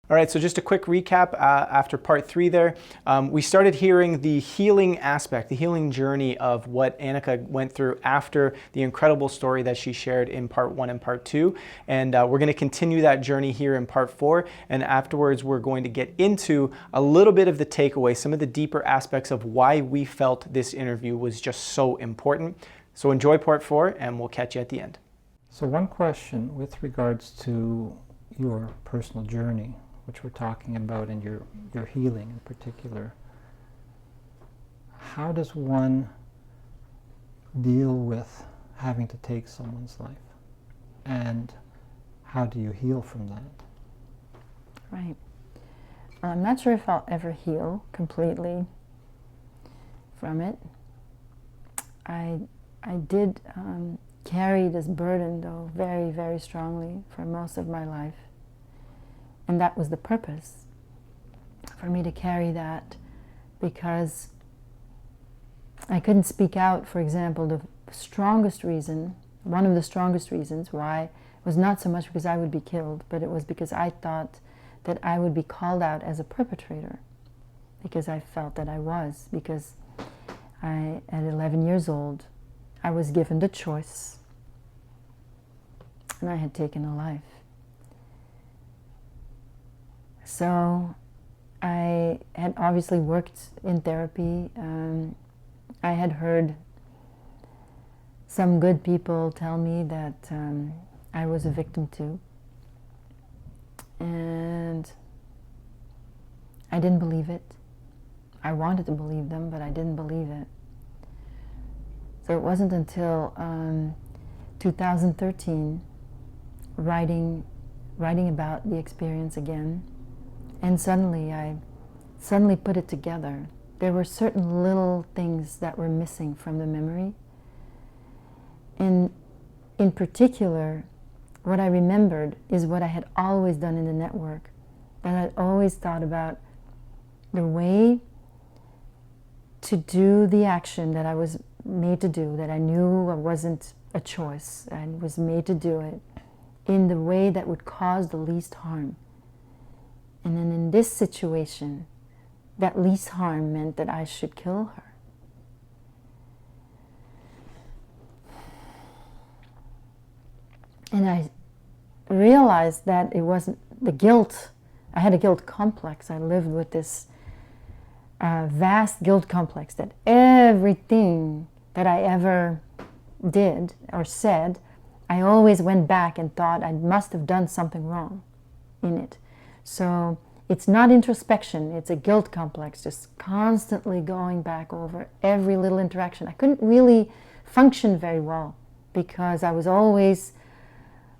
All right, so just a quick recap after part 3 there. We started hearing the healing aspect, the healing journey of what Anneke went through after the incredible story that she shared in part 1 and part 2. And we're going to continue that journey here in part 4. And afterwards, we're going to get into a little bit of the takeaway, some of the deeper aspects of why we felt this interview was just so important. So enjoy part 4, and we'll catch you at the end. So one question with regards to your personal journey, which we're talking about, and your healing in particular. How does one deal with having to take someone's life? And how do you heal from that? Right. I'm not sure if I'll ever heal completely from it. I did carry this burden, though, very, very strongly for most of my life. And that was the purpose, for me to carry that, because I couldn't speak out. For example, the strongest reason, one of the strongest reasons why, was not so much because I would be killed, but it was because I thought that I would be called out as a perpetrator, because I felt that I was, because at 11 years old, I was given the choice, and I had taken a life. So I had obviously worked in therapy. I had heard some good people tell me that I was a victim too. And I didn't believe it. I wanted to believe them, but I didn't believe it. So it wasn't until 2013, writing about the experience again, and I suddenly put it together. There were certain little things that were missing from the memory. And in particular, what I remembered is what I had always done in the network. That I'd always thought about the way to do the action that I was made to do, that I knew it wasn't a choice. I was made to do it in the way that would cause the least harm. And then in this situation, that least harm meant that I should kill her. And I realized that it wasn't the guilt. I had a guilt complex. I lived with this vast guilt complex that everything that I ever did or said, I always went back and thought I must have done something wrong in it. So it's not introspection, it's a guilt complex, just constantly going back over every little interaction. I couldn't really function very well because I was always,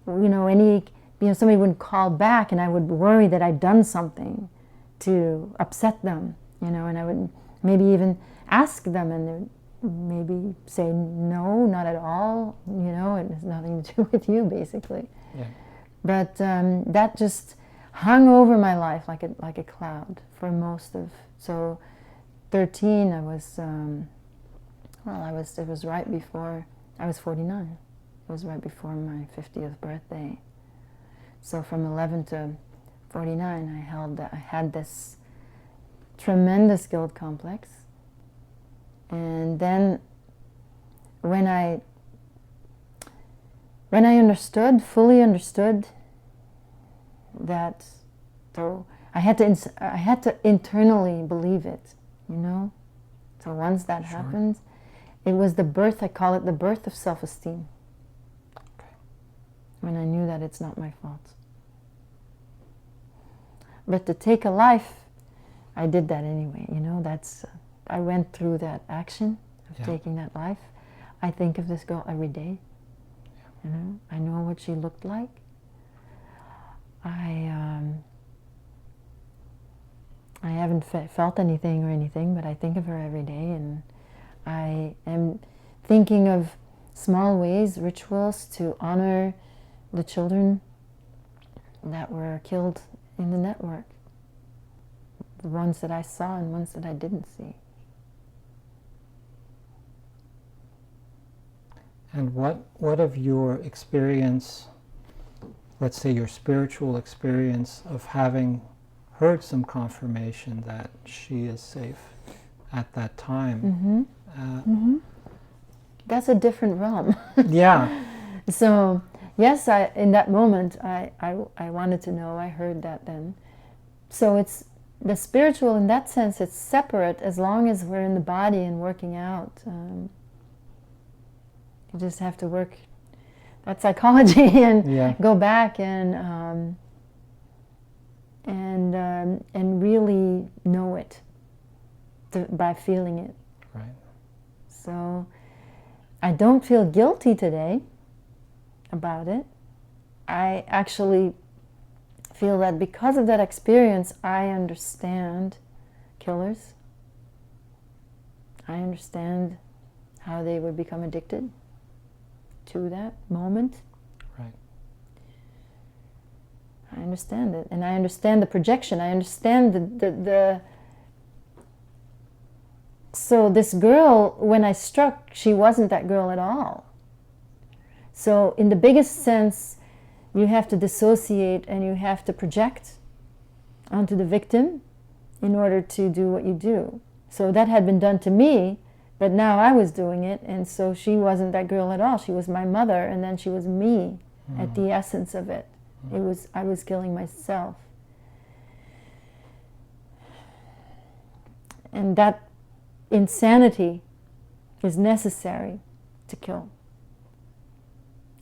somebody wouldn't call back and I would worry that I'd done something to upset them, and I would maybe even ask them and they would maybe say, no, not at all, it has nothing to do with you, basically. Yeah. But that just hung over my life like a cloud for most of. So 13, I was, it was right before, I was 49. It was right before my 50th birthday. So from 11 to 49, I had this tremendous guilt complex. And then when I fully understood that, so I had to internally believe it, So once that happened, it was the birth, I call it the birth of self-esteem. Okay. When I knew that it's not my fault. But to take a life, I did that anyway, I went through that action of taking that life. I think of this girl every day. Yeah. I know what she looked like. I haven't felt anything or anything, but I think of her every day, and I am thinking of small ways, rituals to honor the children that were killed in the network. The ones that I saw and ones that I didn't see. And what of your experience, let's say your spiritual experience of having heard some confirmation that she is safe at that time. That's a different realm. Yeah. So, yes, in that moment, I wanted to know. I heard that then. So it's the spiritual, in that sense, it's separate as long as we're in the body and working out. You just have to work. That's psychology, and go back and really know it by feeling it. Right. So I don't feel guilty today about it. I actually feel that because of that experience, I understand killers. I understand how they would become addicted to that moment. Right. I understand it, and I understand the projection. I understand the So this girl, when I struck, she wasn't that girl at all. So in the biggest sense, you have to dissociate and you have to project onto the victim in order to do what you do. So that had been done to me, but now I was doing it, and so she wasn't that girl at all. She was my mother, and then she was me at the essence of it. I was killing myself. And that insanity is necessary to kill.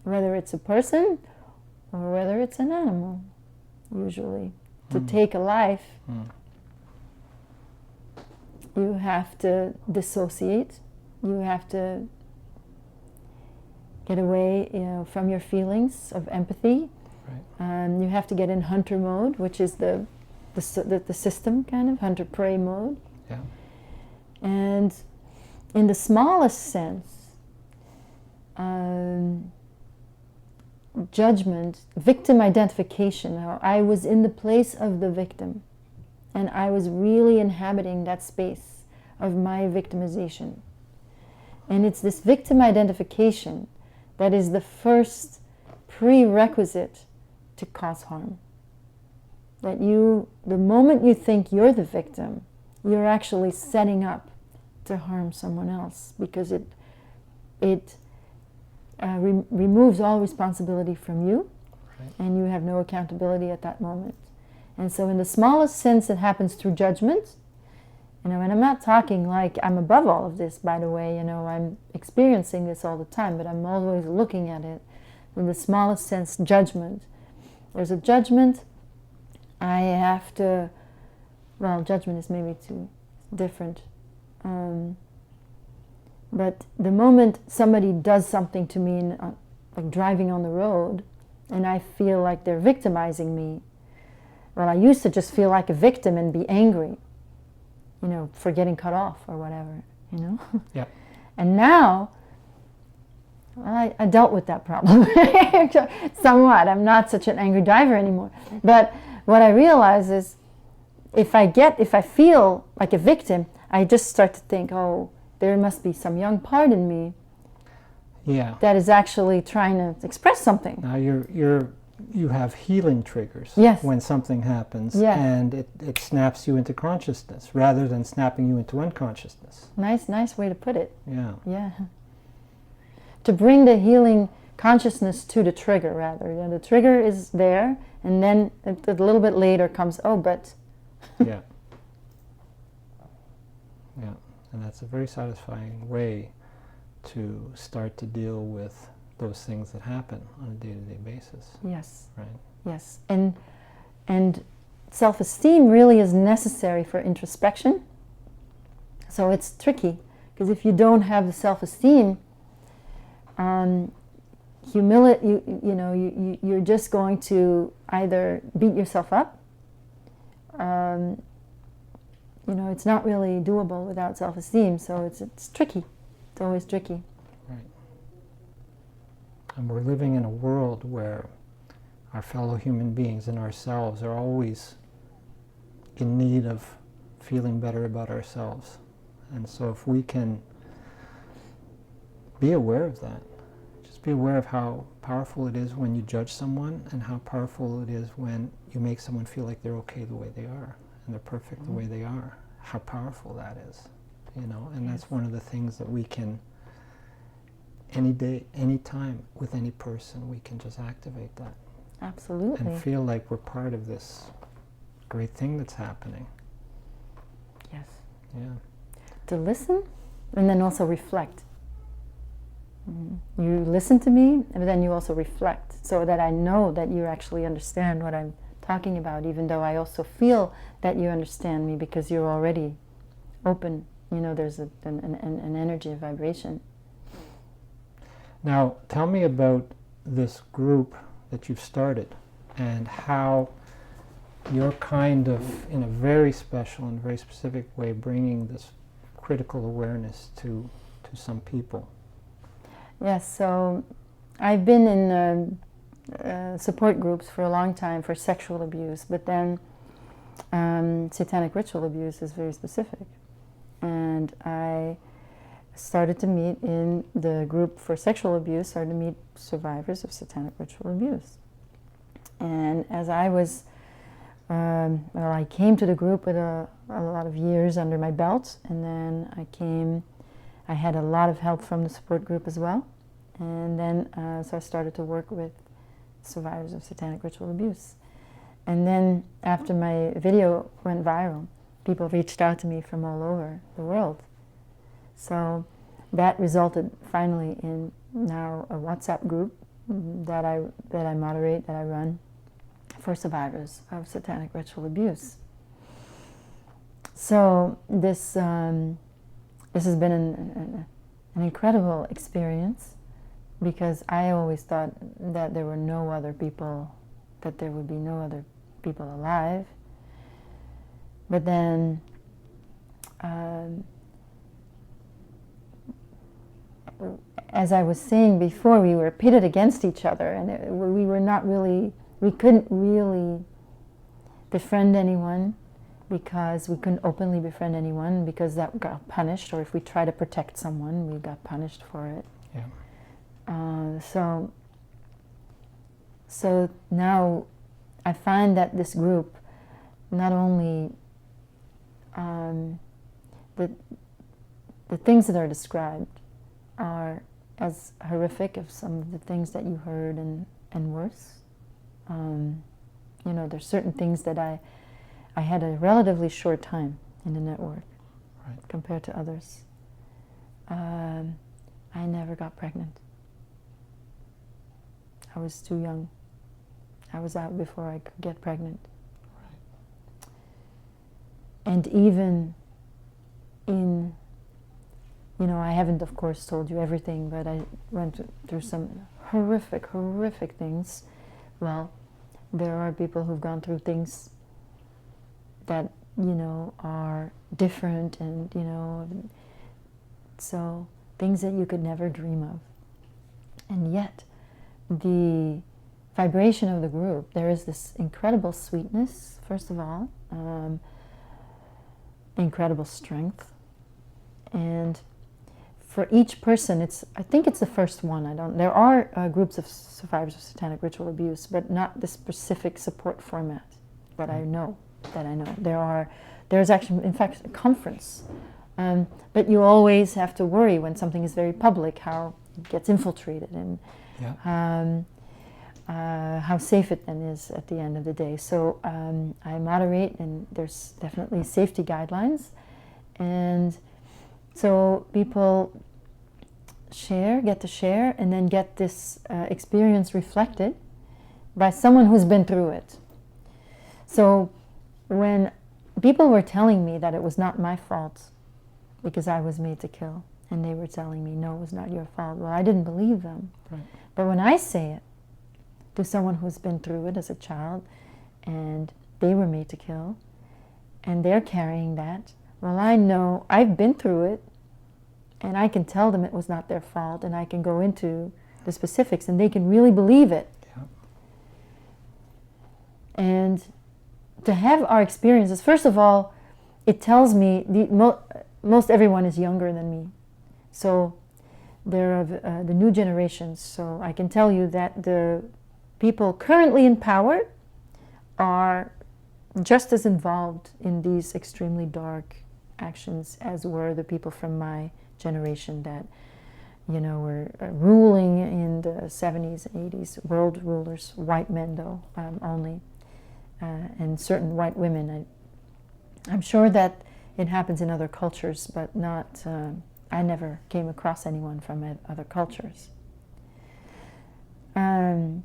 Whether it's a person or whether it's an animal, usually. To take a life, you have to dissociate. You have to get away, from your feelings of empathy. Right. You have to get in hunter mode, which is the system, kind of hunter-prey mode. Yeah. And in the smallest sense, judgment, victim identification, I was in the place of the victim, and I was really inhabiting that space of my victimization. And it's this victim identification that is the first prerequisite to cause harm. That the moment you think you're the victim, you're actually setting up to harm someone else, because it removes all responsibility from you, Right. and you have no accountability at that moment. And so in the smallest sense, it happens through judgment. And I'm not talking like I'm above all of this, by the way. I'm experiencing this all the time, but I'm always looking at it in the smallest sense, judgment. There's a judgment. I have to, judgment is maybe too different. But the moment somebody does something to me, like driving on the road, and I feel like they're victimizing me, I used to just feel like a victim and be angry, for getting cut off or whatever, Yeah. And now, I dealt with that problem somewhat. I'm not such an angry driver anymore. But what I realize is, if I feel like a victim, I just start to think, oh, there must be some young part in me that is actually trying to express something. Now you have healing triggers when something happens, and it snaps you into consciousness rather than snapping you into unconsciousness. Nice way to put it. Yeah. To bring the healing consciousness to the trigger, rather. The trigger is there, and then a little bit later comes, oh, but... Yeah. And that's a very satisfying way to start to deal with those things that happen on a day-to-day basis. Yes. Right. Yes. And self-esteem really is necessary for introspection. So it's tricky, because if you don't have the self-esteem, humility, you're just going to either beat yourself up. It's not really doable without self-esteem, so it's tricky. It's always tricky. Right. And we're living in a world where our fellow human beings and ourselves are always in need of feeling better about ourselves. And so if we can be aware of that, just be aware of how powerful it is when you judge someone, and how powerful it is when you make someone feel like they're okay the way they are, and they're perfect the way they are. How powerful that is, you know, and that's one of the things that we can, any day, any time, with any person, we can just activate that. Absolutely. And feel like we're part of this great thing that's happening. Yes. Yeah. To listen, and then also reflect. You listen to me, and then you also reflect, so that I know that you actually understand what I'm talking about, even though I also feel that you understand me because you're already open. You know, there's an energy, a vibration. Now, tell me about this group that you've started and how you're kind of, in a very special and very specific way, bringing this critical awareness to some people. Yes, so I've been in support groups for a long time for sexual abuse, but then satanic ritual abuse is very specific. And I started to meet in the group for sexual abuse, started to meet survivors of satanic ritual abuse. And as I was, I came to the group with a lot of years under my belt, and then I had a lot of help from the support group as well. And then, so I started to work with survivors of satanic ritual abuse. And then, after my video went viral, people reached out to me from all over the world. So that resulted finally in now a WhatsApp group that I moderate, that I run for survivors of satanic ritual abuse. So this has been an incredible experience, because I always thought that there were no other people, that there would be no other people alive. But then as I was saying before, we were pitted against each other, and we couldn't really befriend anyone, because we couldn't openly befriend anyone, because that got punished, or if we try to protect someone, we got punished for it. Yeah. So now I find that this group, not only the things that are described are as horrific as some of the things that you heard, and worse. You know, there's certain things that I had a relatively short time in the network, right, compared to others. I never got pregnant. I was too young. I was out before I could get pregnant. right. And even in, you know, I haven't, of course, told you everything, but I went through some horrific, horrific things. Well, there are people who've gone through things that, you know, are different, and, you know, so things that you could never dream of. And yet, the vibration of the group, there is this incredible sweetness, first of all, incredible strength, and for each person, I think it's the first one. There are groups of survivors of satanic ritual abuse, but not the specific support format that I know. There's actually, in fact, a conference. But you always have to worry when something is very public, how it gets infiltrated, and how safe it then is at the end of the day. So I moderate, and there's definitely safety guidelines. And so people get to share, and then get this experience reflected by someone who's been through it. So when people were telling me that it was not my fault because I was made to kill, and they were telling me, no, it was not your fault, well, I didn't believe them. Right. But when I say it to someone who's been through it as a child, and they were made to kill, and they're carrying that, well, I know I've been through it, and I can tell them it was not their fault, and I can go into the specifics, and they can really believe it. Yeah. And to have our experiences, first of all, it tells me most everyone is younger than me. So there are the new generations. So I can tell you that the people currently in power are just as involved in these extremely dark actions as were the people from my generation that, you know, were ruling in the 70s and 80s, world rulers, white men though, only, and certain white women. I'm sure that it happens in other cultures, but not, I never came across anyone from other cultures. And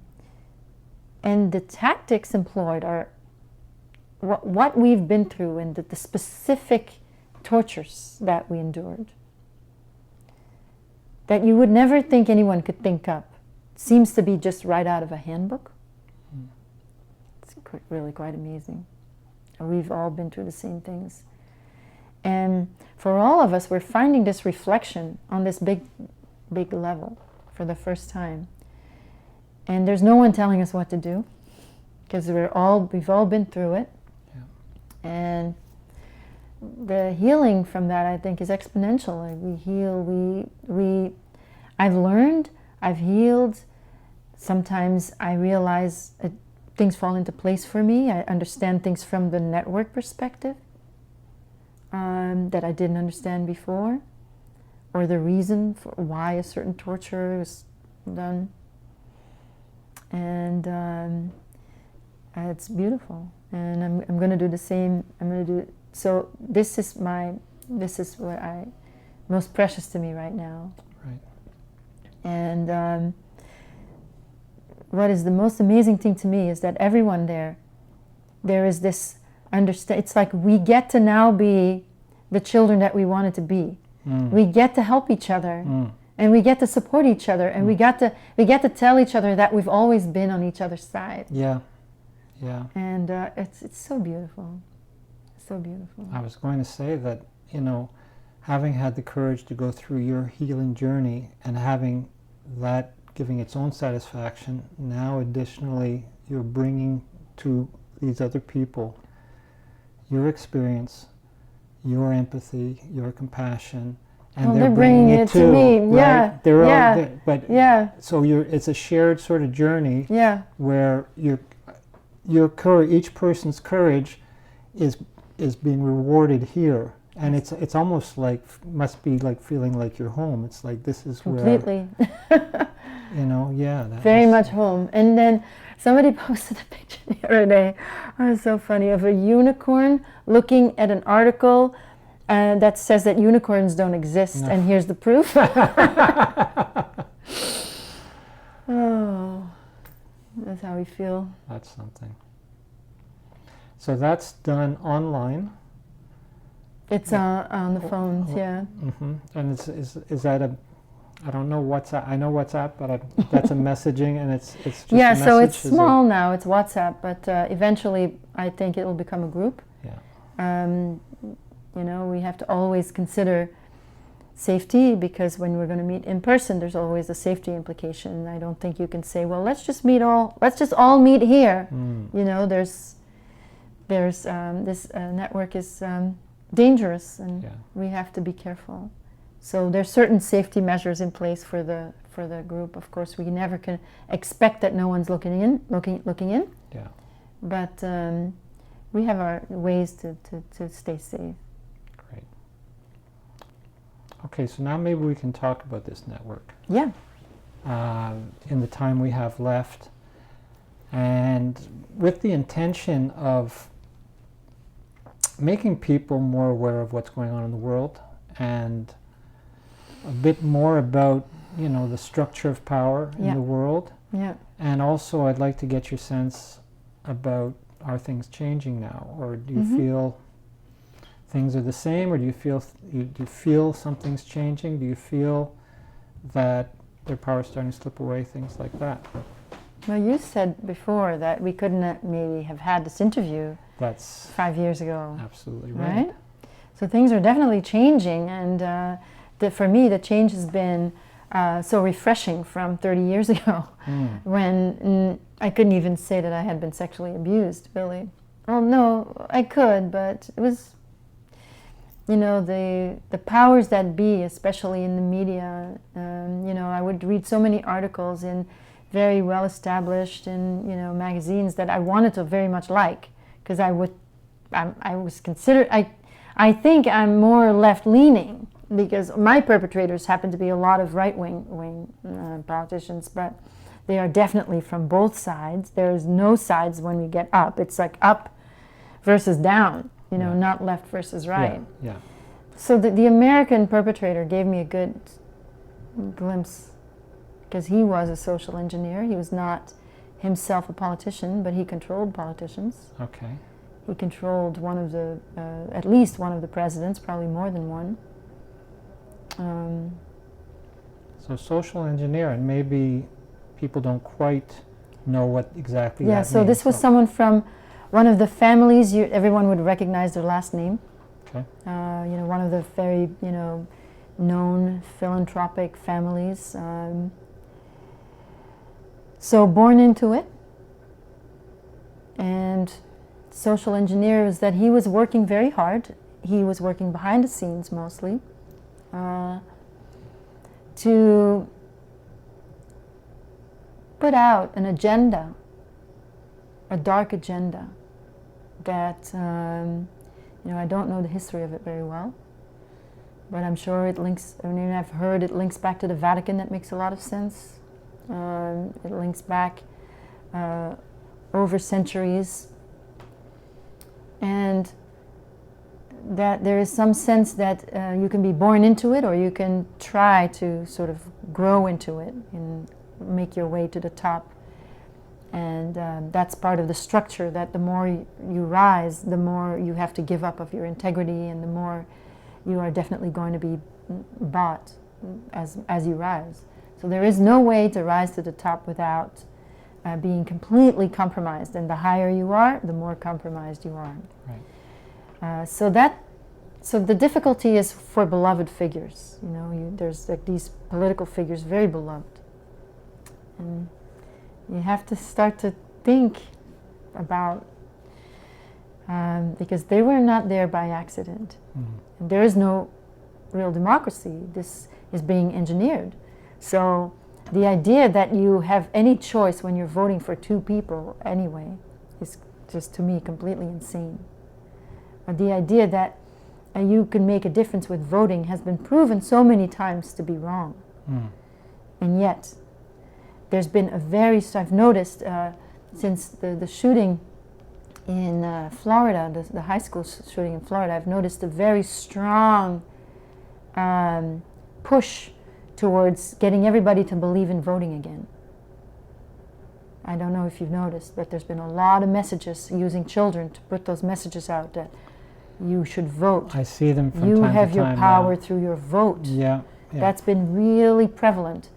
the tactics employed are what we've been through and the specific tortures that we endured, that you would never think anyone could think up. Seems to be just right out of a handbook. It's really quite amazing. We've all been through the same things. And for all of us, we're finding this reflection on this big level for the first time. And there's no one telling us what to do, because we've all been through it. Yeah. And the healing from that, I think, is exponential. Like we heal, I've learned, I've healed. Sometimes I realize things fall into place for me. I understand things from the network perspective that I didn't understand before, or the reason for why a certain torture was done. And it's beautiful. And I'm going to do the same. I'm going to do it. So this is what most precious to me right now. Right. And what is the most amazing thing to me is that everyone there is this understand. It's like we get to now be the children that we wanted to be. We get to help each other, and we get to support each other, and we get to tell each other that we've always been on each other's side. Yeah, yeah. And it's so beautiful. So beautiful. I was going to say that, you know, having had the courage to go through your healing journey and having that giving its own satisfaction, now additionally you're bringing to these other people your experience, your empathy, your compassion, and they're bringing it to me. Right? Yeah, they're yeah, all there, but yeah. So it's a shared sort of journey. Yeah. Where your courage, each person's courage, is being rewarded here, and it's almost like, must be like feeling like you're home. It's like this is completely. You know, yeah. Very much home. And then somebody posted a picture the other day. Oh, it was so funny, of a unicorn looking at an article that says that unicorns don't exist, and here's the proof. Oh, that's how we feel. That's something. So that's done online. It's on the phones, yeah. Mm-hmm. And is that a? I don't know WhatsApp. I know WhatsApp, but that's a messaging, and it's just yeah. A message. So it's small now. It's WhatsApp, but eventually I think it will become a group. Yeah. You know, we have to always consider safety, because when we're going to meet in person, there's always a safety implication. I don't think you can say, well, let's just all meet here. You know, there's this network is dangerous, and we have to be careful. So there's certain safety measures in place for the group. Of course, we never can expect that no one's looking in. Yeah. But we have our ways to stay safe. Great. Okay, so now maybe we can talk about this network. Yeah. In the time we have left, and with the intention of making people more aware of what's going on in the world, and a bit more about, you know, the structure of power in the world. Yeah. And also I'd like to get your sense about, are things changing now, or do you feel things are the same, or do you feel something's changing? Do you feel that their power is starting to slip away, things like that? Well, you said before that we couldn't maybe have had this interview That's 5 years ago. Absolutely right. So things are definitely changing, and for me the change has been so refreshing from 30 years ago, when I couldn't even say that I had been sexually abused, really. Well, no, I could, but it was, you know, the powers that be, especially in the media. You know, I would read so many articles in very well established in magazines that I wanted to very much like, because I was considered, I think I'm more left leaning, because my perpetrators happen to be a lot of right-wing politicians, but they are definitely from both sides. There's no sides when we get up. It's like up versus down, not left versus right. Yeah. So the American perpetrator gave me a good glimpse, because he was a social engineer. He was not himself a politician, but he controlled politicians. Okay. He controlled at least one of the presidents, probably more than one. So social engineer, and maybe people don't quite know what exactly Yeah, that so means. this was someone from one of the families, everyone would recognize their last name. Okay. One of the very, known philanthropic families. So born into it. And social engineer is that he was working very hard. He was working behind the scenes mostly to put out an agenda, a dark agenda that, I don't know the history of it very well, but I'm sure it links, I've heard it links back to the Vatican. That makes a lot of sense. It links back over centuries, and that there is some sense that you can be born into it, or you can try to sort of grow into it and make your way to the top. And that's part of the structure, that the more you rise, the more you have to give up of your integrity, and the more you are definitely going to be bought as you rise. So there is no way to rise to the top without being completely compromised, and the higher you are, the more compromised you are. Right. So the difficulty is for beloved figures. There's like these political figures, very beloved, and you have to start to think about, because they were not there by accident. Mm-hmm. And there is no real democracy. This is being engineered. So the idea that you have any choice when you're voting for two people anyway is just, to me, completely insane. The idea that you can make a difference with voting has been proven so many times to be wrong. Mm. And yet, there's been I've noticed since the shooting in Florida, the high school shooting in Florida, I've noticed a very strong push towards getting everybody to believe in voting again. I don't know if you've noticed, but there's been a lot of messages using children to put those messages out that you should vote. I see them from you time to time. have your power now. through your vote. Yeah. That's been really prevalent.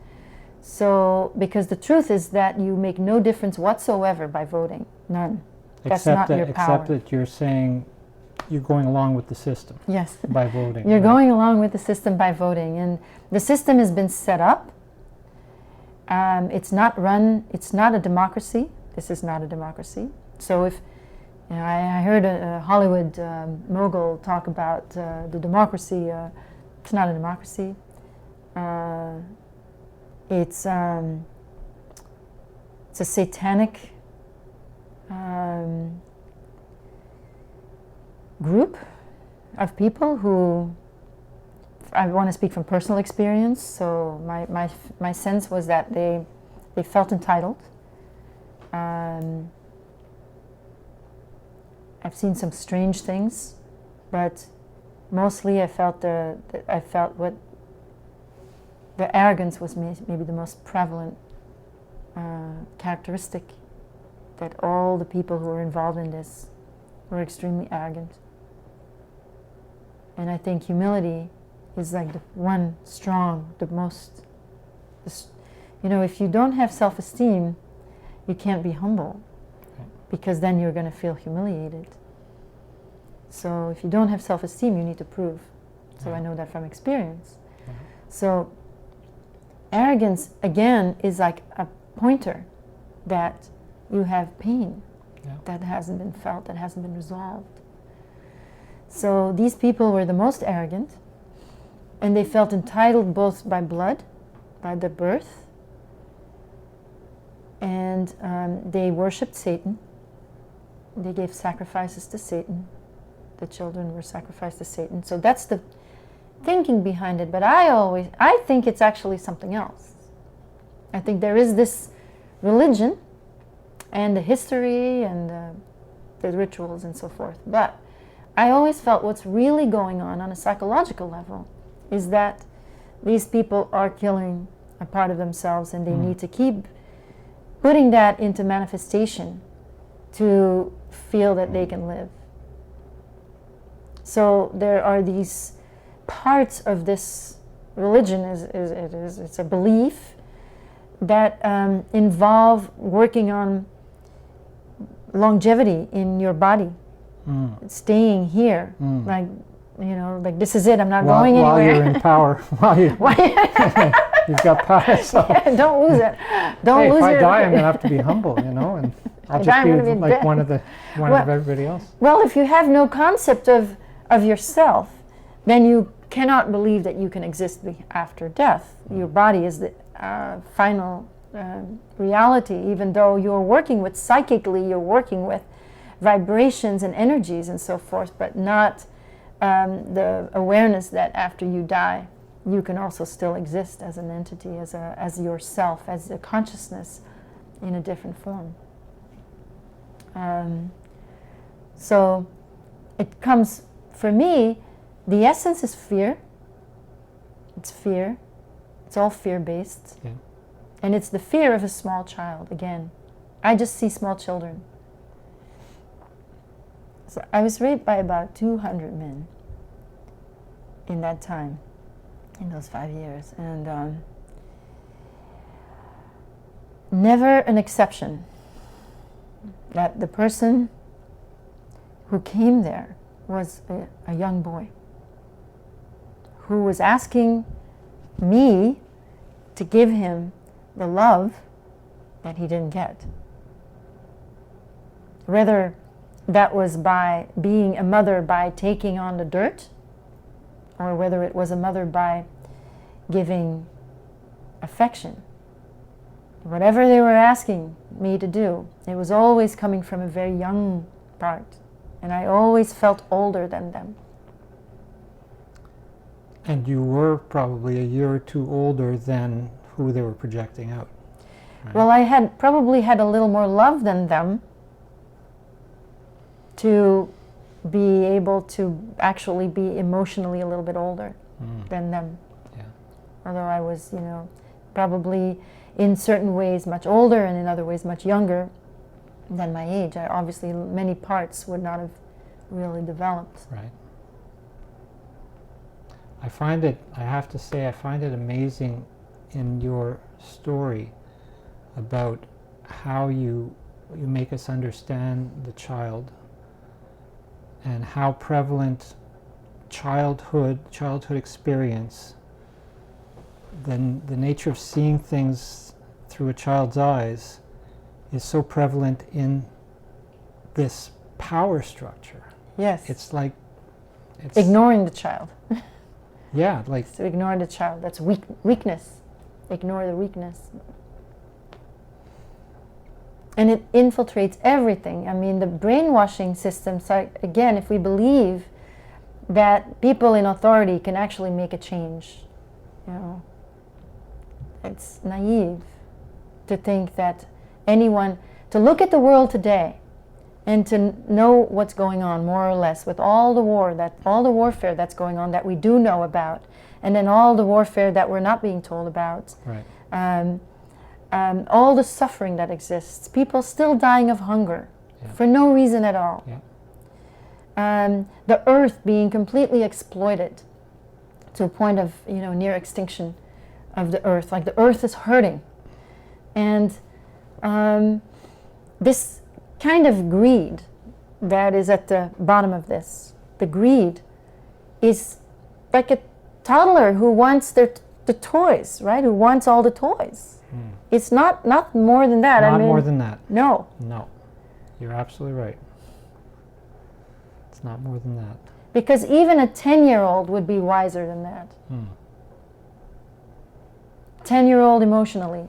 So, because the truth is that you make no difference whatsoever by voting. None. That's not your power. Except that you're saying you're going along with the system. Yes. By voting. You're right? going along with the system by voting. And the system has been set up. It's not a democracy. This is not a democracy. So if, I heard a Hollywood mogul talk about the democracy. It's not a democracy. It's a satanic group of people who, I want to speak from personal experience, so my sense was that they felt entitled. I've seen some strange things, but mostly I felt what the arrogance was maybe the most prevalent characteristic, that all the people who were involved in this were extremely arrogant. And I think humility is like the one strong, if you don't have self-esteem, you can't be humble, because then you're going to feel humiliated. So if you don't have self-esteem, you need to prove. So I know that from experience. So arrogance, again, is like a pointer that you have pain that hasn't been felt, that hasn't been resolved. So these people were the most arrogant, and they felt entitled both by blood, by their birth, and they worshipped Satan. They gave sacrifices to Satan. The children were sacrificed to Satan. So that's the thinking behind it. But I think it's actually something else. I think there is this religion and the history and the rituals and so forth. But I always felt what's really going on a psychological level is that these people are killing a part of themselves, and they need to keep putting that into manifestation to feel that they can live. So there are these parts of this religion, it's a belief that involve working on longevity in your body, staying here, like, you know, like this is it, I'm not going anywhere. While you're in power, you've got power, so. Yeah, don't lose it. Don't lose if I your... die, I'm going to have to be humble, you know, and I'll just be like one of everybody else. Well, if you have no concept of yourself, then you cannot believe that you can exist after death. Your body is the final reality, even though you're working with psychically, you're working with vibrations and energies and so forth, but not the awareness that after you die, you can also still exist as an entity, as yourself, as a consciousness in a different form. So it comes, for me, the essence is fear. It's fear. It's all fear-based. Yeah. And it's the fear of a small child, again. I just see small children. So I was raped by about 200 men in that time, in those 5 years. And never an exception that the person who came there was a young boy who was asking me to give him the love that he didn't get. Whether that was by being a mother by taking on the dirt, or whether it was a mother by giving affection. Whatever they were asking me to do, it was always coming from a very young part. And I always felt older than them. And you were probably a year or two older than who they were projecting out. Right? Well, I had probably had a little more love than them to be able to actually be emotionally a little bit older than them. Yeah. Although I was, you know, probably in certain ways much older and in other ways much younger than my age. Obviously, many parts would not have really developed. Right. I have to say, I find it amazing in your story about how you make us understand the child and how prevalent childhood experience, then the nature of seeing things through a child's eyes is so prevalent in this power structure. Yes. It's like ignoring the child. Yeah, like to ignore the child. That's weakness. Ignore the weakness. And it infiltrates everything. I mean, the brainwashing system, so again, if we believe that people in authority can actually make a change, you know, it's naive to think that anyone, to look at the world today and to know what's going on more or less with all the warfare that's going on that we do know about, and then all the warfare that we're not being told about. right. All the suffering that exists, people still dying of hunger for no reason at all. Yeah. The earth being completely exploited to a point of, you know, near extinction of the earth. Like the earth is hurting. And this kind of greed that is at the bottom of this, the greed is like a toddler who wants the toys, right? Who wants all the toys. It's not more than that. Not I mean, more than that. No. No. You're absolutely right. It's not more than that. Because even a 10-year-old would be wiser than that. 10-year-old emotionally.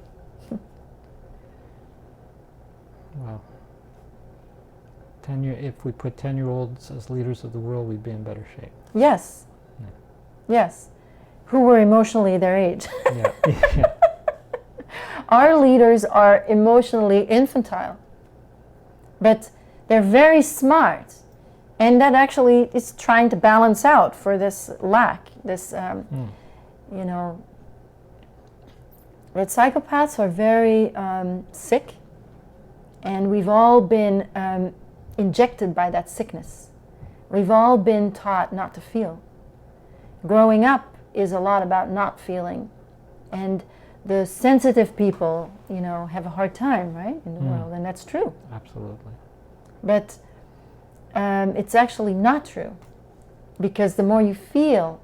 Well, if we put 10-year-olds as leaders of the world, we'd be in better shape. Yes. Yeah. Yes. Who were emotionally their age. Yeah. Yeah. Our leaders are emotionally infantile, but they're very smart, and that actually is trying to balance out for this lack, this, you know, but psychopaths are very sick, and we've all been injected by that sickness. We've all been taught not to feel. Growing up is a lot about not feeling, and the sensitive people, you know, have a hard time, right, in the world, and that's true. Absolutely. But it's actually not true, because the more you feel,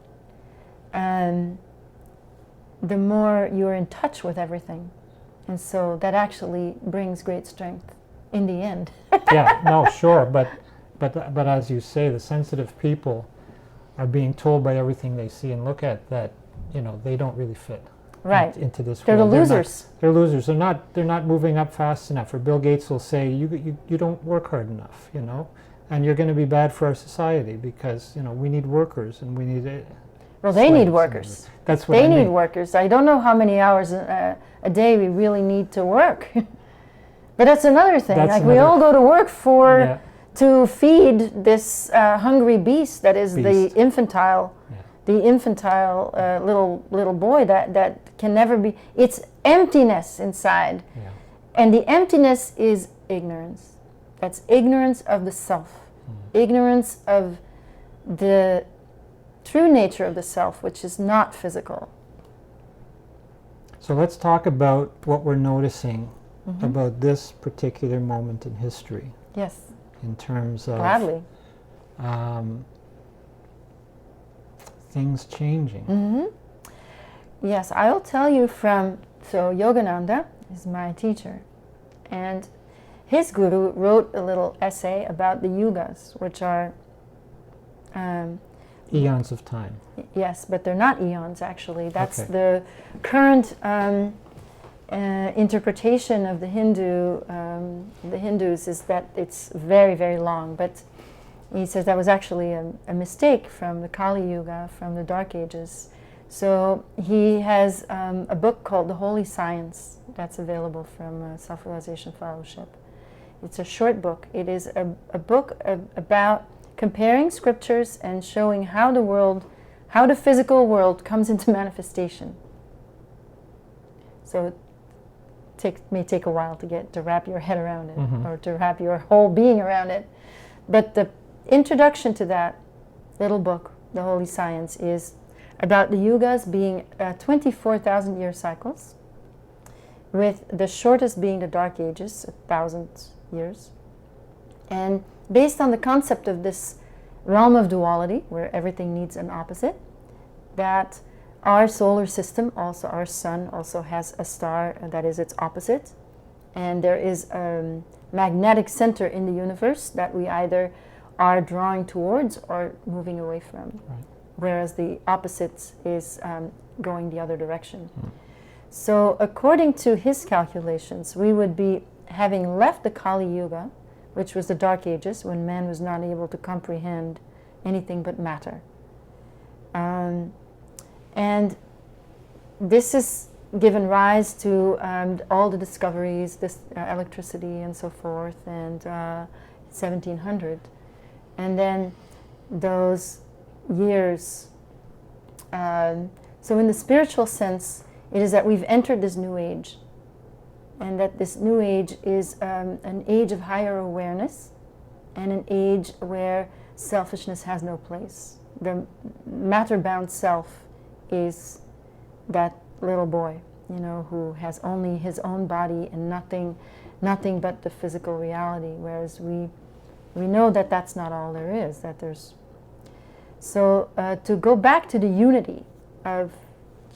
the more you're in touch with everything, and so that actually brings great strength in the end. Yeah, no, sure, but as you say, the sensitive people are being told by everything they see and look at that, you know, they don't really fit. Right. Into this They're world. the losers. They're losers. They're not moving up fast enough. Or Bill Gates will say, you don't work hard enough, you know, and you're going to be bad for our society because, you know, we need workers and we need. Well, they need workers. That's what they I mean. need workers. I don't know how many hours a day we really need to work, but that's another thing. That's like we all go to work for Yeah. to feed this hungry beast that is the infantile. Yeah. The infantile little boy that can never be. It's emptiness inside, Yeah. and the emptiness is ignorance. That's ignorance of the self, ignorance of the true nature of the self, which is not physical. So let's talk about what we're noticing about this particular moment in history Yes, in terms of gladly. Things changing. Yes, I'll tell you from, so Yogananda is my teacher, and his guru wrote a little essay about the yugas, which are, Eons of time. yes, but they're not eons actually. That's Okay. the current interpretation of the Hindus is that it's very, very long, but he says that was actually a mistake from the Kali Yuga, from the Dark Ages. So he has a book called The Holy Science that's available from Self-Realization Fellowship. It's a short book. It is a book about comparing scriptures and showing how the physical world comes into manifestation. So it may take a while to wrap your head around it, or to wrap your whole being around it. But the introduction to that little book, The Holy Science, is about the yugas being 24,000-year cycles, with the shortest being the Dark Ages, 1,000 years. And based on the concept of this realm of duality, where everything needs an opposite, that our solar system, also our sun, also has a star that is its opposite. And there is a magnetic center in the universe that we either are drawing towards or moving away from. Right. Whereas the opposite is going the other direction. So according to his calculations, we would be having left the Kali Yuga, which was the Dark Ages, when man was not able to comprehend anything but matter. And this has given rise to all the discoveries, this electricity and so forth, and 1700. And then those years, so in the spiritual sense, it is that we've entered this new age, and that this new age is an age of higher awareness, and an age where selfishness has no place. The matter-bound self is that little boy, you know, who has only his own body and nothing but the physical reality, whereas we know that that's not all there is, that there's... So to go back to the unity of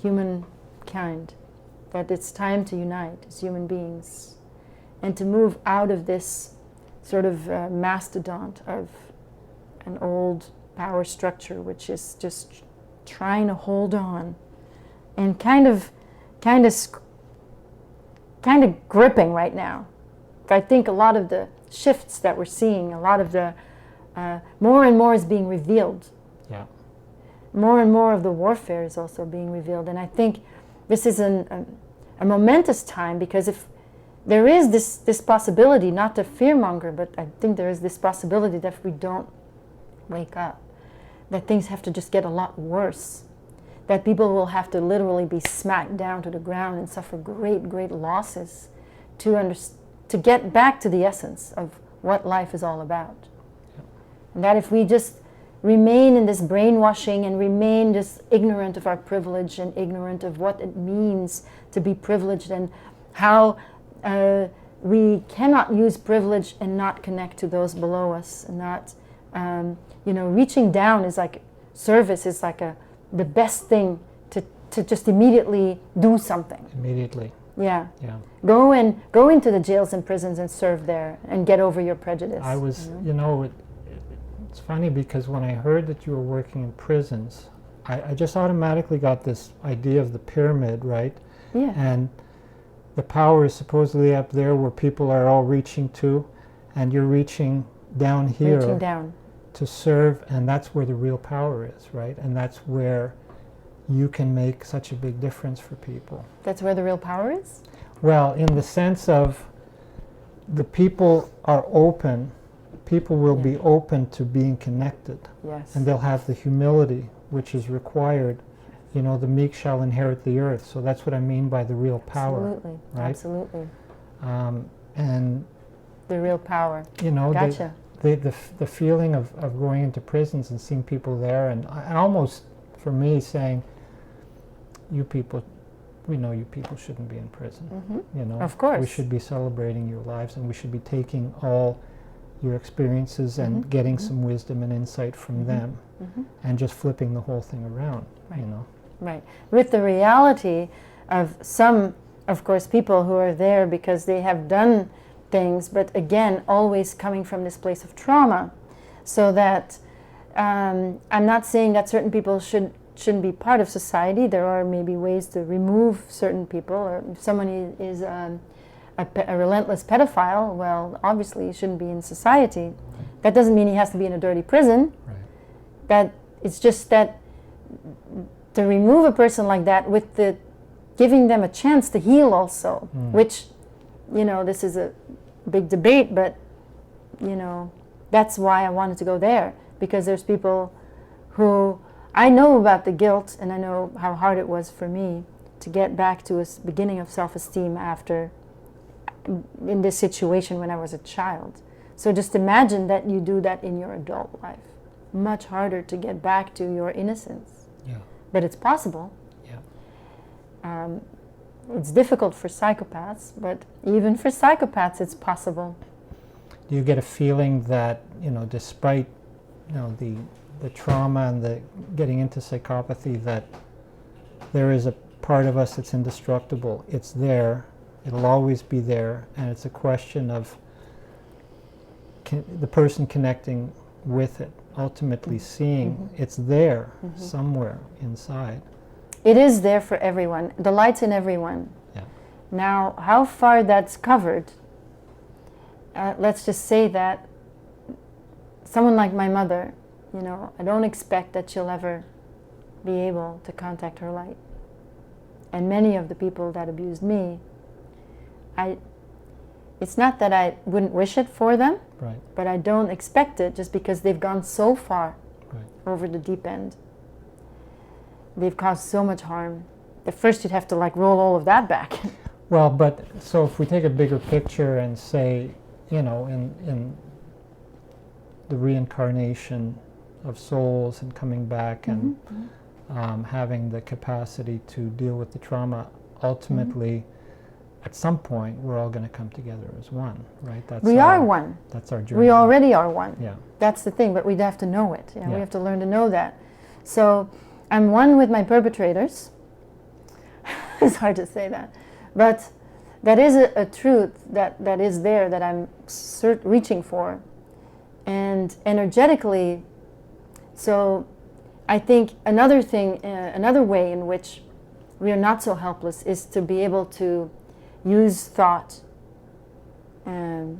humankind, that it's time to unite as human beings, and to move out of this sort of mastodont of an old power structure, which is just trying to hold on and kind of gripping right now, I think a lot of the shifts that we're seeing, a lot of the more and more is being revealed. Yeah. More and more of the warfare is also being revealed. And I think this is a momentous time, because if there is this possibility, not to fearmonger, but I think there is this possibility that if we don't wake up, that things have to just get a lot worse. That people will have to literally be smacked down to the ground and suffer great, great losses to get back to the essence of what life is all about. Yeah. And that if we just remain in this brainwashing and remain just ignorant of our privilege and ignorant of what it means to be privileged and how we cannot use privilege and not connect to those below us, and not, reaching down is like service, is like the best thing to just immediately do something. Immediately. Yeah. Yeah. Go into the jails and prisons and serve there and get over your prejudice. I was, it's funny because when I heard that you were working in prisons, I just automatically got this idea of the pyramid, right? Yeah. And the power is supposedly up there where people are all reaching to, and you're reaching down here. Reaching down. To serve, and that's where the real power is, right? And that's where you can make such a big difference for people. That's where the real power is? Well, in the sense of the people are open, people will be open to being connected. Yes. And they'll have the humility which is required. The meek shall inherit the earth. So that's what I mean by the real power. Absolutely, right? Absolutely. And the real power. Gotcha. The feeling of going into prisons and seeing people there, and almost for me saying, you people, we know you people shouldn't be in prison. Mm-hmm. Of course. We should be celebrating your lives, and we should be taking all your experiences and getting some wisdom and insight from them, and just flipping the whole thing around. Right. Right. With the reality of some, of course, people who are there because they have done things, but again, always coming from this place of trauma. So that I'm not saying that certain people shouldn't be part of society. There are maybe ways to remove certain people, or if someone is a relentless pedophile, well, obviously he shouldn't be in society. That doesn't mean he has to be in a dirty prison. Right. That it's just that to remove a person like that with the giving them a chance to heal also, which, this is a big debate, but, that's why I wanted to go there, because there's people who, I know about the guilt, and I know how hard it was for me to get back to a beginning of self-esteem after, in this situation when I was a child. So just imagine that you do that in your adult life. Much harder to get back to your innocence. Yeah. But it's possible. Yeah. It's difficult for psychopaths, but even for psychopaths it's possible. Do you get a feeling that, despite, the trauma and the getting into psychopathy, that there is a part of us that's indestructible? It's there, it'll always be there, and it's a question of the person connecting with it, ultimately seeing it's there somewhere inside. It is there for everyone. The light's in everyone. Yeah. Now, how far that's covered, let's just say that someone like my mother, I don't expect that she'll ever be able to contact her light. And many of the people that abused me, it's not that I wouldn't wish it for them, right, but I don't expect it just because they've gone so far over the deep end. They've caused so much harm. At first you'd have to roll all of that back. Well, but so if we take a bigger picture and say, in the reincarnation of souls and coming back and having the capacity to deal with the trauma, ultimately, at some point, we're all going to come together as one, right? We are one. That's our journey. We already are one. Yeah. That's the thing, but we'd have to know it. We have to learn to know that. So I'm one with my perpetrators. It's hard to say that. But that is a truth that is there that I'm reaching for. And energetically, so I think another thing, another way in which we are not so helpless is to be able to use thought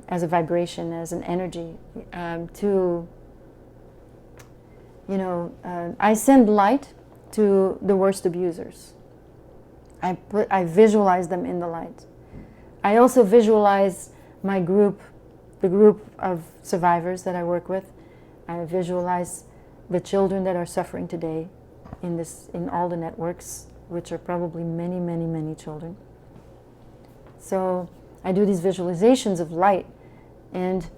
as a vibration, as an energy, to, I send light to the worst abusers. I visualize them in the light. I also visualize my group, the group of survivors that I work with. I visualize the children that are suffering today in all the networks, which are probably many, many, many children. So I do these visualizations of light, and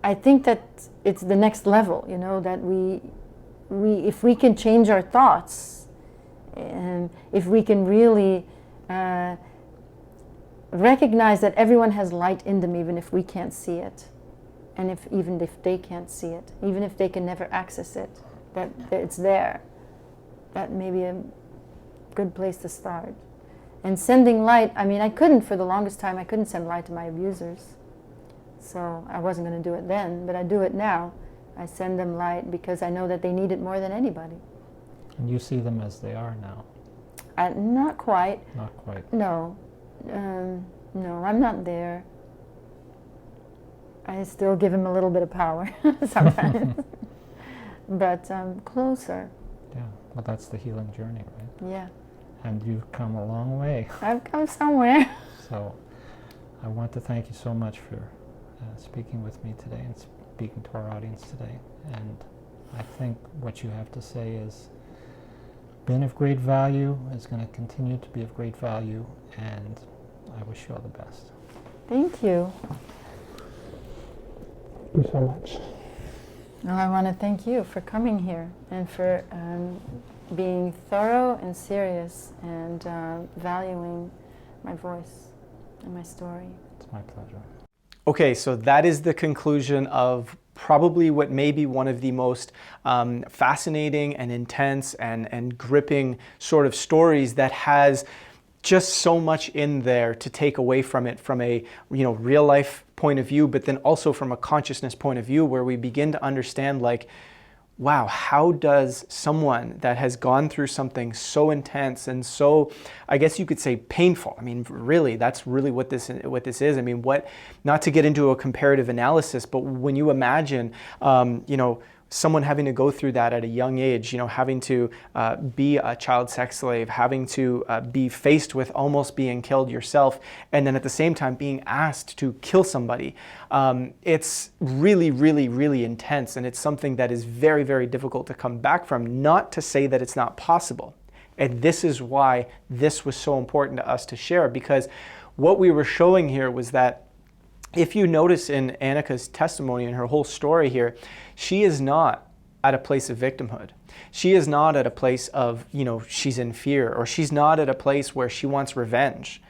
I think that it's the next level, that we if we can change our thoughts, and if we can really recognize that everyone has light in them, even if we can't see it, and even if they can't see it, even if they can never access it, that it's there. That may be a good place to start. And sending light, I couldn't, for the longest time, I couldn't send light to my abusers. So I wasn't going to do it then, but I do it now. I send them light because I know that they need it more than anybody. And you see them as they are now? Not quite. Not quite. No. No, I'm not there. I still give him a little bit of power sometimes. But closer. Yeah, well, that's the healing journey, right? Yeah. And you've come a long way. I've come somewhere. So I want to thank you so much for speaking with me today and speaking to our audience today. And I think what you have to say is been of great value, is going to continue to be of great value, and I wish you all the best. Thank you. Thank you so much. Well, I want to thank you for coming here and for being thorough and serious and valuing my voice and my story. It's my pleasure. Okay, so that is the conclusion of probably what may be one of the most fascinating and intense and gripping sort of stories that has just so much in there to take away from it, from a real life point of view, but then also from a consciousness point of view, where we begin to understand, like, wow, how does someone that has gone through something so intense and so, I guess you could say, painful? Really, that's really what this is. Not to get into a comparative analysis, but when you imagine, someone having to go through that at a young age, having to be a child sex slave, having to be faced with almost being killed yourself, and then at the same time being asked to kill somebody. It's really, really, really intense, and it's something that is very, very difficult to come back from, not to say that it's not possible. And this is why this was so important to us to share, because what we were showing here was that if you notice in Anneke's testimony and her whole story here, she is not at a place of victimhood. She is not at a place of, she's in fear, or she's not at a place where she wants revenge.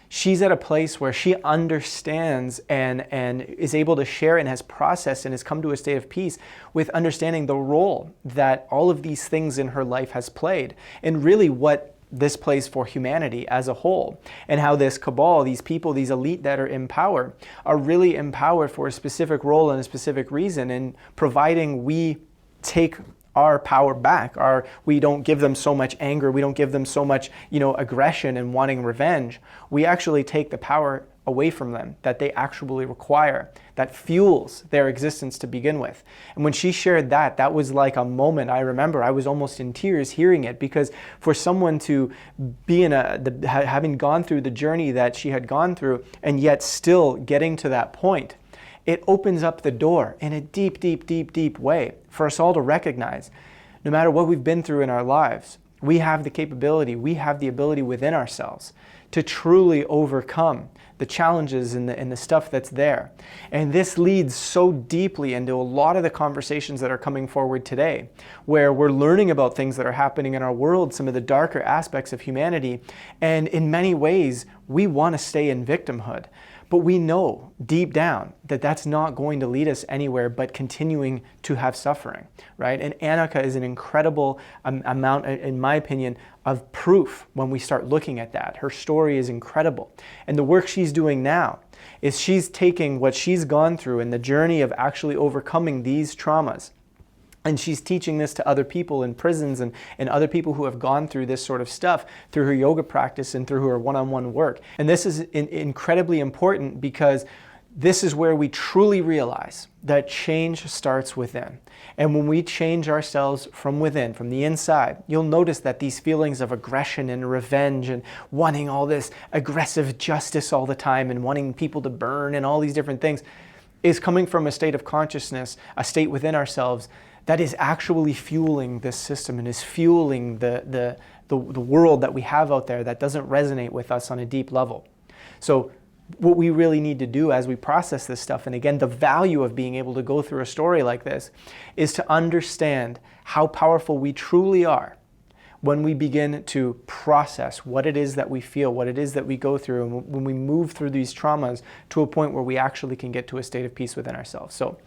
She's at a place where she understands and is able to share and has processed and has come to a state of peace with understanding the role that all of these things in her life has played, and really what this plays for humanity as a whole, and how this cabal, these people, these elite that are in power, are really empowered for a specific role and a specific reason, in providing we take our power back. We don't give them so much anger, we don't give them so much aggression and wanting revenge. We actually take the power away from them that they actually require, that fuels their existence to begin with. And when she shared that was like a moment. I remember I was almost in tears hearing it, because for someone to be having gone through the journey that she had gone through, and yet still getting to that point, it opens up the door in a deep, deep, deep, deep way for us all to recognize, no matter what we've been through in our lives, we have the capability, we have the ability within ourselves to truly overcome the challenges and the stuff that's there. And this leads so deeply into a lot of the conversations that are coming forward today, where we're learning about things that are happening in our world, some of the darker aspects of humanity, and in many ways, we want to stay in victimhood. But we know deep down that that's not going to lead us anywhere but continuing to have suffering, right? And Anneke is an incredible amount, in my opinion, of proof when we start looking at that. Her story is incredible. And the work she's doing now is she's taking what she's gone through and the journey of actually overcoming these traumas, and she's teaching this to other people in prisons and other people who have gone through this sort of stuff through her yoga practice and through her one-on-one work. And this is incredibly important, because this is where we truly realize that change starts within. And when we change ourselves from within, from the inside, you'll notice that these feelings of aggression and revenge and wanting all this aggressive justice all the time and wanting people to burn and all these different things is coming from a state of consciousness, a state within ourselves that is actually fueling this system and is fueling the world that we have out there that doesn't resonate with us on a deep level. So what we really need to do as we process this stuff, and again, the value of being able to go through a story like this, is to understand how powerful we truly are when we begin to process what it is that we feel, what it is that we go through, and when we move through these traumas to a point where we actually can get to a state of peace within ourselves. So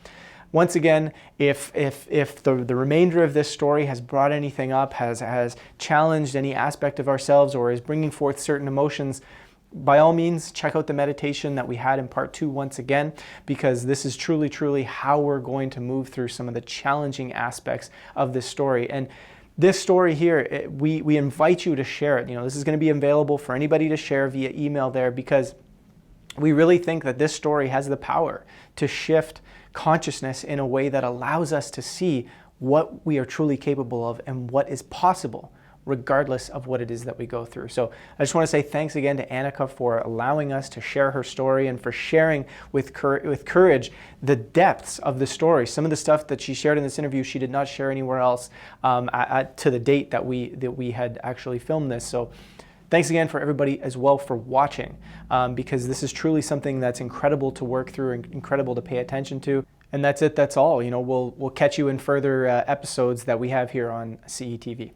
once again, if the remainder of this story has brought anything up, has challenged any aspect of ourselves, or is bringing forth certain emotions, by all means, check out the meditation that we had in part 2 once again, because this is truly, truly how we're going to move through some of the challenging aspects of this story. And this story here, we invite you to share it. This is going to be available for anybody to share via email there, because we really think that this story has the power to shift consciousness in a way that allows us to see what we are truly capable of and what is possible, regardless of what it is that we go through. So I just want to say thanks again to Anneke for allowing us to share her story and for sharing with courage the depths of the story. Some of the stuff that she shared in this interview, she did not share anywhere else to the date that we had actually filmed this. So thanks again for everybody as well for watching, because this is truly something that's incredible to work through and incredible to pay attention to. And that's it, that's all. We'll catch you in further episodes that we have here on CETV.